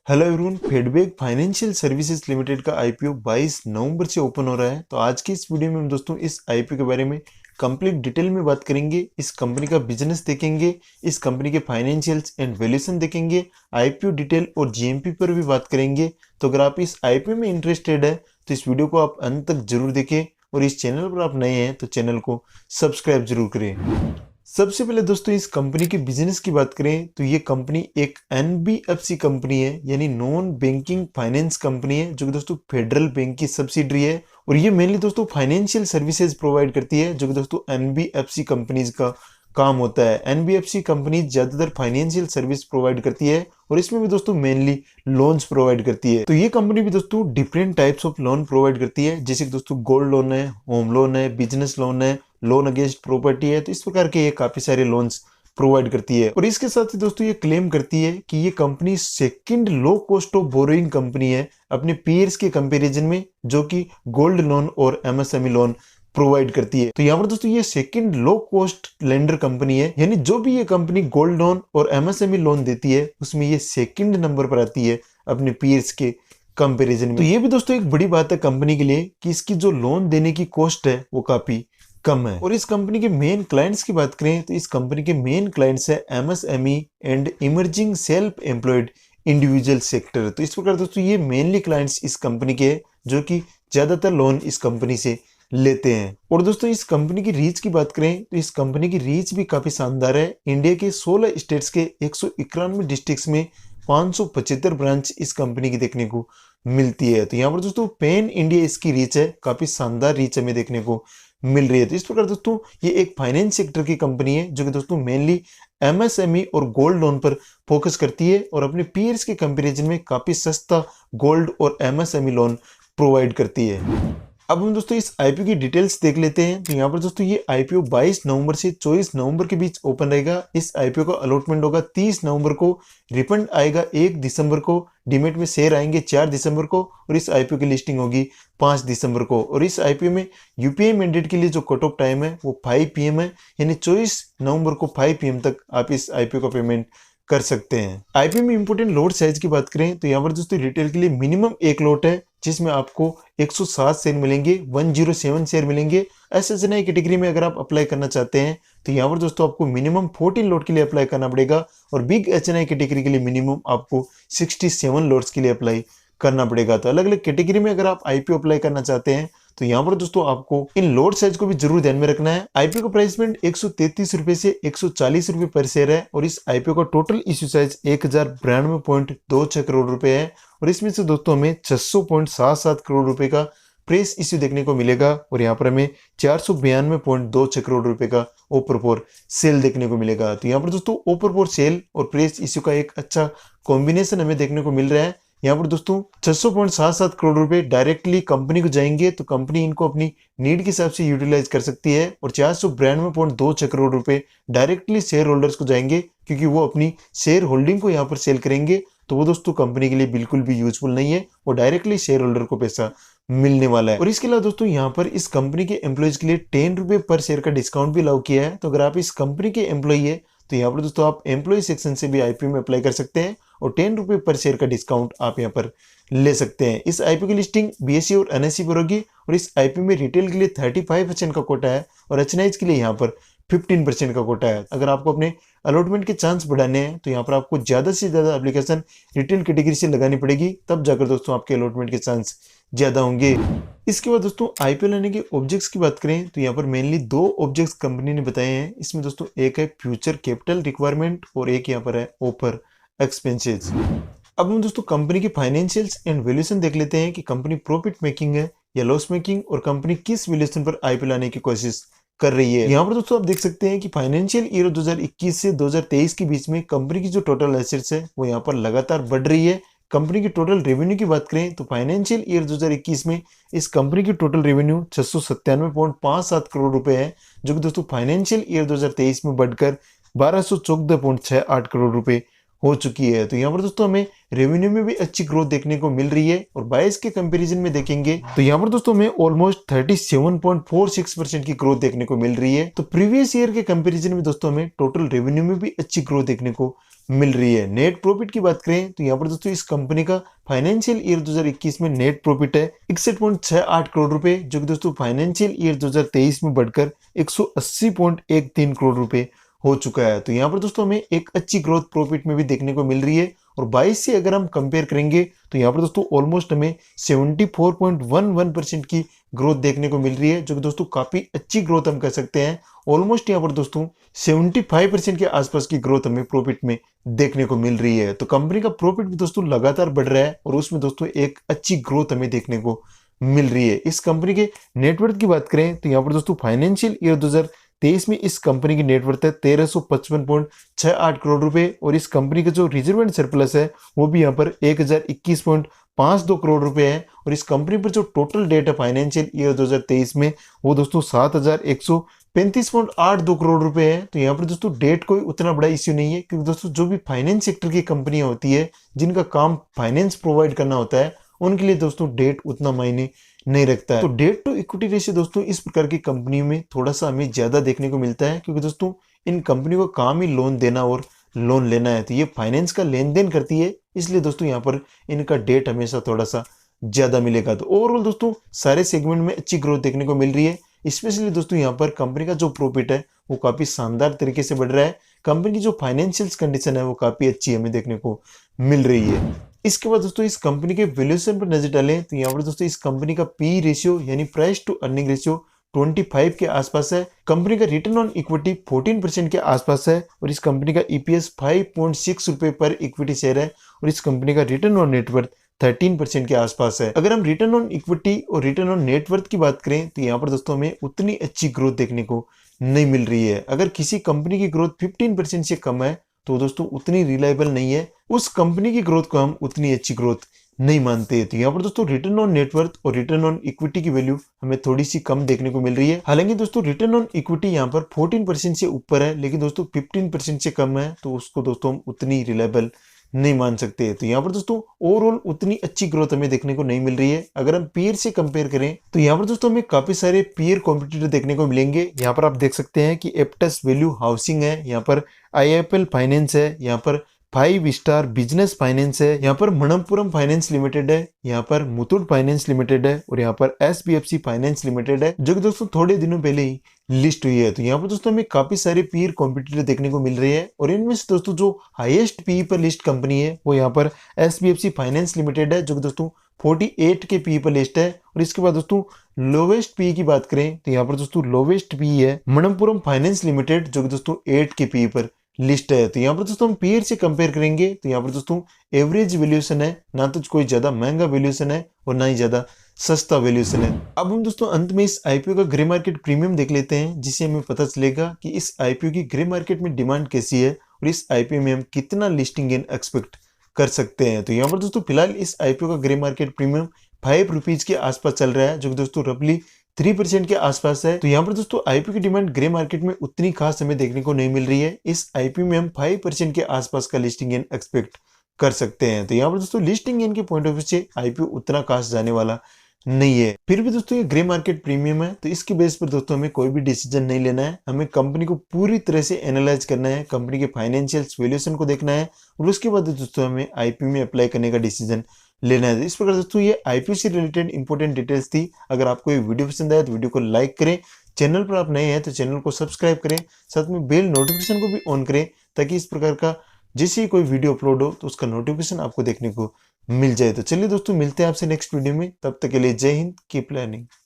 Hello everyone, Fedbank financial services limited का IPO 22 नवंबर से ओपन हो रहा है। तो आज की इस वीडियो में हम दोस्तों इस आईपीओ के बारे में कंप्लीट डिटेल में बात करेंगे। इस कंपनी का बिजनेस देखेंगे, इस कंपनी के फाइनेंशियल्स एंड वैल्यूएशन देखेंगे, आईपीओ डिटेल और जीएमपी पर भी बात करेंगे। तो अगर आप इस आईपीओ में इंटरेस्टेड है तो इस वीडियो को आप अंत तक जरूर देखें और इस चैनल पर आप नए हैं तो चैनल को सब्सक्राइब जरूर करें। सबसे पहले दोस्तों इस कंपनी के बिजनेस की बात करें तो ये कंपनी एक एनबीएफसी कंपनी है, यानी नॉन बैंकिंग फाइनेंस कंपनी है, जो कि दोस्तों फेडरल बैंक की सब्सिडरी है। और ये मेनली दोस्तों फाइनेंशियल सर्विसेज प्रोवाइड करती है, जो कि दोस्तों एनबीएफसी कंपनीज का काम होता है। एनबीएफसी कंपनी ज्यादातर फाइनेंशियल सर्विस प्रोवाइड करती है और इसमें भी दोस्तों मेनली लोन्स प्रोवाइड करती है। तो ये कंपनी भी दोस्तों different types of loan provide करती है, जैसे कि दोस्तों गोल्ड लोन है, होम लोन है, बिजनेस लोन है, लोन अगेंस्ट प्रॉपर्टी है। तो इस प्रकार के ये काफी सारे लोन्स प्रोवाइड करती है। और इसके साथ ही दोस्तों ये क्लेम करती है कि ये company second low cost of borrowing company है अपने पीयर्स के कंपैरिजन में, जो कि गोल्ड लोन और एमएसएमई लोन प्रोवाइड करती है। तो यहाँ पर दोस्तों ये second low cost lender company है, यानी जो भी ये कंपनी गोल्ड लोन और एमएसएमई लोन देती है उसमें ये सेकंड नंबर पर आती है अपने पीयर्स के कंपैरिजन में। तो ये भी दोस्तों एक बड़ी बात है कंपनी के लिए कि इसकी जो लोन देने की कॉस्ट है वो काफी कम है। और इस कंपनी के मेन क्लाइंट्स की बात करें तो इस कंपनी के मेन क्लाइंट्स है MSME and emerging self employed individual sector. तो इस प्रकार दोस्तों ये मेनली क्लाइंट्स इस कंपनी के हैं, जो कि ज्यादातर लोन इस कंपनी से लेते हैं। और दोस्तों इस कंपनी की रीच की बात करें तो इस कंपनी की रीच भी काफी शानदार है। इंडिया के 16 स्टेट्स के 191 डिस्ट्रिक्ट्स में 575 ब्रांच इस कंपनी की देखने को मिलती है। तो यहाँ पर दोस्तों पैन इंडिया इसकी रीच है, काफी शानदार रीच हमें देखने को मिल रही है। तो इस प्रकार दोस्तों ये एक फाइनेंस सेक्टर की कंपनी है, जो कि दोस्तों मेनली एमएसएमई और गोल्ड लोन पर फोकस करती है और अपने पीयर्स के कंपैरिजन में काफी सस्ता गोल्ड और एमएसएमई लोन प्रोवाइड करती है। अब हम दोस्तों इस आईपीओ की डिटेल्स देख लेते हैं। तो यहाँ पर दोस्तों ये आईपीओ 22 नवंबर से 24 नवंबर के बीच ओपन रहेगा। इस आईपीओ का अलॉटमेंट होगा 30 नवंबर को, रिफंड आएगा 1 दिसंबर को, डीमेट में शेयर आएंगे 4 दिसंबर को और इस आईपीओ की लिस्टिंग होगी 5 दिसंबर को। और इस आईपीओ में यूपीआई मैंडेट के लिए जो कट ऑफ टाइम है वो 5 PM है, यानी 24 नवंबर को 5 PM तक आप इस आईपीओ का पेमेंट कर सकते हैं। आईपीओ में इंपोर्टेंट लॉट साइज की बात करें तो यहाँ पर दोस्तों रिटेल के लिए मिनिमम एक लॉट है, जिसमें आपको 107 शेयर मिलेंगे, 107 शेयर मिलेंगे। एसएचएनआई कैटेगरी में अगर आप अप्लाई करना चाहते हैं तो यहाँ पर दोस्तों आपको मिनिमम 14 लॉट के लिए अप्लाई करना पड़ेगा और बिग एचएनआई कैटेगरी के लिए मिनिमम आपको 67 लॉट्स के लिए अप्लाई करना पड़ेगा। तो अलग अलग कैटेगरी में अगर आप आईपीओ अप्लाई करना चाहते हैं तो यहाँ पर दोस्तों आपको इन लोड साइज को भी जरूर ध्यान में रखना है। आईपीओ का प्राइसमेंट 133 रुपए से 140 रुपए पर शेयर है और इस आईपीओ का टोटल इश्यू साइज 1092.26 करोड़ रुपए है और इसमें से दोस्तों हमें 600.77 करोड़ रुपए का प्रेस इश्यू देखने को मिलेगा और यहाँ पर हमें 492.26 करोड़ रुपए का ओपर फॉर सेल देखने को मिलेगा। तो यहाँ पर दोस्तों ओपर फॉर सेल और प्रेस इश्यू का एक अच्छा कॉम्बिनेशन हमें देखने को मिल रहा है। यहाँ पर दोस्तों 600.77 करोड़ रुपए डायरेक्टली कंपनी को जाएंगे तो कंपनी इनको अपनी नीड के हिसाब से यूटिलाइज कर सकती है और 492.26 करोड़ रुपए डायरेक्टली शेयर होल्डर्स को जाएंगे, क्योंकि वो अपनी शेयर होल्डिंग को यहाँ पर सेल करेंगे। तो वो दोस्तों कंपनी के लिए बिल्कुल भी यूजफुल नहीं है, वो डायरेक्टली शेयर होल्डर को पैसा मिलने वाला है। और इसके अलावा दोस्तों यहाँ पर इस कंपनी के एम्प्लॉयज के लिए 10 रुपए पर शेयर का डिस्काउंट भी अलाउ किया है। तो अगर आप इस कंपनी के एम्प्लॉय है तो यहाँ पर दोस्तों आप एम्प्लॉय सेक्शन से भी आईपीओ में अप्लाई कर सकते हैं और 10 रुपए पर शेयर का डिस्काउंट आप यहाँ पर ले सकते हैं। इस आईपीओ की लिस्टिंग बीएसई और एनएसई पर होगी और इस आईपीओ में रिटेल के लिए 35% का कोटा है और एचएनआईज के लिए यहाँ पर 15% का कोटा है। अगर आपको अपने अलॉटमेंट के चांस बढ़ाने हैं तो यहाँ पर आपको ज्यादा से ज्यादा एप्लीकेशन रिटेल कैटेगरी से लगानी पड़ेगी, तब जाकर दोस्तों आपके अलॉटमेंट के चांस ज्यादा होंगे। इसके बाद दोस्तों आईपीओ लेने के ऑब्जेक्ट्स की बात करें तो यहाँ पर मेनली 2 ऑब्जेक्ट्स कंपनी ने बताए हैं। इसमें दोस्तों एक है फ्यूचर कैपिटल रिक्वायरमेंट और एक यहाँ पर है ऑफर एक्सपेंसेस। अब हम दोस्तों कंपनी की फाइनेंशियल्स एंड वैल्यूएशन देख लेते हैं कि कंपनी प्रॉफिट मेकिंग है या लॉस मेकिंग और कंपनी किस वैल्यूएशन पर आईपीओ लाने की कोशिश कर रही है। यहाँ पर दोस्तों आप देख सकते हैं कि फाइनेंशियल ईयर 2021 से 2023 के बीच में कंपनी की जो टोटल एसेट्स है वो यहाँ पर लगातार बढ़ रही है। कंपनी की टोटल रेवेन्यू की बात करें तो फाइनेंशियल ईयर 2021 में इस कंपनी की टोटल रेवेन्यू 697.57 करोड़ रुपए है, जो कि दोस्तों फाइनेंशियल ईयर 2023 में बढ़कर 1214.68 करोड़ रुपए हो चुकी है। तो यहाँ पर दोस्तों हमें रेवेन्यू में भी अच्छी ग्रोथ देखने को मिल रही है और 22 के कंपैरिजन में देखेंगे तो यहाँ पर दोस्तों हमें ऑलमोस्ट 37.46% की ग्रोथ देखने को मिल रही है। तो प्रीवियस ईयर के कंपैरिजन में दोस्तों हमें टोटल रेवेन्यू में भी अच्छी ग्रोथ देखने को मिल रही है। नेट प्रॉफिट की बात करें तो यहाँ पर दोस्तों इस कंपनी का फाइनेंशियल ईयर 2021 में नेट प्रॉफिट है 61.68 करोड़ रुपए, जो कि दोस्तों फाइनेंशियल ईयर 2023 में बढ़कर 180.13 करोड़ रुपए हो चुका है। तो यहाँ पर दोस्तों हमें एक अच्छी ग्रोथ प्रॉफिट में भी देखने को मिल रही है और 22 से अगर हम कंपेयर करेंगे तो यहाँ पर दोस्तों ऑलमोस्ट हमें 74.11% की ग्रोथ देखने को मिल रही है, जो कि दोस्तों काफी अच्छी ग्रोथ हम कह सकते हैं। ऑलमोस्ट यहाँ पर दोस्तों 75% के आसपास की ग्रोथ हमें प्रॉफिट में देखने को मिल रही है। तो कंपनी का प्रॉफिट भी दोस्तों लगातार बढ़ रहा है और उसमें दोस्तों एक अच्छी ग्रोथ हमें देखने को मिल रही है। इस कंपनी के नेटवर्थ की बात करें तो यहाँ पर दोस्तों फाइनेंशियल ईयर 2023 में इस कंपनी की नेटवर्थ है 1355.68 करोड़ रुपए और इस कंपनी का जो रिजर्व एंड सरप्लस है वो भी यहाँ पर 1021.52 करोड़ रुपए है। और इस कंपनी पर जो टोटल डेट है फाइनेंशियल ईयर 2023 में वो दोस्तों 7135.82 करोड़ रुपए है। तो यहाँ पर दोस्तों डेट कोई उतना बड़ा इश्यू नहीं है, क्योंकि दोस्तों जो भी फाइनेंस सेक्टर की कंपनियां होती है जिनका काम फाइनेंस प्रोवाइड करना होता है उनके लिए दोस्तों डेट उतना मायने नहीं रखता है। तो डेट टू इक्विटी रेशियो दोस्तों इस प्रकार की कंपनी में थोड़ा सा हमें ज्यादा देखने को मिलता है, क्योंकि दोस्तों इन कंपनियों का काम ही लोन देना और लोन लेना है। तो ये फाइनेंस का लेन देन करती है, इसलिए दोस्तों यहाँ पर इनका डेट हमेशा थोड़ा सा ज्यादा मिलेगा। तो ओवरऑल दोस्तों सारे सेगमेंट में अच्छी ग्रोथ देखने को मिल रही है। स्पेशली दोस्तों यहाँ पर कंपनी का जो प्रॉफिट है वो काफी शानदार तरीके से बढ़ रहा है। कंपनी की जो फाइनेंशियल कंडीशन है वो काफी अच्छी हमें देखने को मिल रही है। इसके बाद दोस्तों इस कंपनी के वैल्यूएशन पर नजर डालें तो यहाँ पर दोस्तों इस कंपनी का पी रेशियो यानी प्राइस टू अर्निंग रेशियो 25 के आसपास है। कंपनी का रिटर्न ऑन इक्विटी 14% के आसपास है और इस कंपनी का ईपीएस 5.6 रुपए पर इक्विटी शेयर है और इस कंपनी का रिटर्न ऑन नेटवर्थ 13% के आसपास है। अगर हम रिटर्न ऑन इक्विटी और रिटर्न ऑन नेटवर्थ की बात करें तो यहाँ पर दोस्तों हमें उतनी अच्छी ग्रोथ देखने को नहीं मिल रही है। अगर किसी कंपनी की ग्रोथ 15% से कम है तो दोस्तों उतनी रिलायबल नहीं है, उस कंपनी की ग्रोथ को हम उतनी अच्छी ग्रोथ नहीं मानते। तो यहाँ पर दोस्तों रिटर्न ऑन नेटवर्थ और रिटर्न ऑन इक्विटी की वैल्यू हमें थोड़ी सी कम देखने को मिल रही है। हालांकि दोस्तों रिटर्न ऑन इक्विटी यहाँ पर 14% से ऊपर है, लेकिन दोस्तों 15% से कम है, तो उसको दोस्तों हम उतनी रिलायबल नहीं मान सकते। तो यहाँ पर दोस्तों ओवरऑल उतनी अच्छी ग्रोथ हमें देखने को नहीं मिल रही है। अगर हम पीयर से कंपेयर करें तो यहाँ पर दोस्तों हमें काफी सारे पीयर कॉम्पिटिटर देखने को मिलेंगे। यहाँ पर आप देख सकते हैं कि एप्टस वैल्यू हाउसिंग है, यहाँ पर आईआईएफएल फाइनेंस है, यहाँ पर 5 स्टार बिजनेस फाइनेंस है, यहाँ पर मनप्पुरम फाइनेंस लिमिटेड है, यहाँ पर मुथूट फाइनेंस लिमिटेड है और यहाँ पर एसबीएफसी फाइनेंस लिमिटेड है, जो कि दोस्तों थोड़े दिनों पहले ही लिस्ट हुई है। तो यहाँ पर दोस्तों हमें काफी सारे पीयर कॉम्पिटिटर देखने को मिल रहे हैं और इनमें से दोस्तों जो हाईएस्ट पी पर लिस्ट कंपनी है वो यहाँ पर एसबीएफसी फाइनेंस लिमिटेड है, जो कि दोस्तों 48 के पी पर लिस्ट है। और इसके बाद दोस्तों लोवेस्ट पी की बात करें तो यहाँ पर दोस्तों लोवेस्ट पी है मनप्पुरम फाइनेंस लिमिटेड, जो कि दोस्तों 8 के पी पर लिस्ट है। तो यहाँ पर दोस्तों हम पीयर से कंपेयर करेंगे तो यहाँ पर दोस्तों एवरेज वैल्यूएशन है, ना तो कोई ज्यादा महंगा वैल्यूएशन है और ना ही ज्यादा सस्ता वैल्यूएशन है। अब हम दोस्तों अंत में इस आईपीओ का ग्रे मार्केट प्रीमियम देख लेते हैं, जिससे हमें पता चलेगा कि इस आईपीओ की ग्रे मार्केट में डिमांड कैसी है और इस आईपीओ में हम कितना लिस्टिंग गेन एक्सपेक्ट कर सकते हैं। तो यहाँ पर दोस्तों फिलहाल इस आईपीओ का ग्रे मार्केट प्रीमियम 5 रुपीज के आसपास चल रहा है, जो कि दोस्तों रफली 3% के आसपास है। तो यहाँ पर दोस्तों आईपीओ की डिमांड ग्रे मार्केट में उतनी खास हमें देखने को नहीं मिल रही है। इस आईपीओ में हम 5% के आसपास का लिस्टिंग गेन एक्सपेक्ट कर सकते हैं। तो यहाँ पर दोस्तों लिस्टिंग गेन के पॉइंट ऑफ व्यू से आईपीओ उतना खास जाने वाला नहीं है। फिर भी दोस्तों ये ग्रे मार्केट प्रीमियम है, तो इसके बेस पर दोस्तों हमें कोई भी डिसीजन नहीं लेना है। हमें कंपनी को पूरी तरह से एनालाइज करना है, कंपनी के फाइनेंशियल वैल्यूएशन को देखना है और उसके बाद दोस्तों हमें आईपीओ में अप्लाई करने का डिसीजन लेना है। इस प्रकार दोस्तों ये आईपीओ से रिलेटेड इंपॉर्टेंट डिटेल्स थी। अगर आपको ये वीडियो पसंद आया तो वीडियो को लाइक करें, चैनल पर आप नए हैं तो चैनल को सब्सक्राइब करें, साथ में बेल नोटिफिकेशन को भी ऑन करें, ताकि इस प्रकार का जैसे ही कोई वीडियो अपलोड हो तो उसका नोटिफिकेशन आपको देखने को मिल जाए। तो चलिए दोस्तों मिलते हैं आपसे नेक्स्ट वीडियो में, तब तक के लिए जय हिंद, कीप लर्निंग।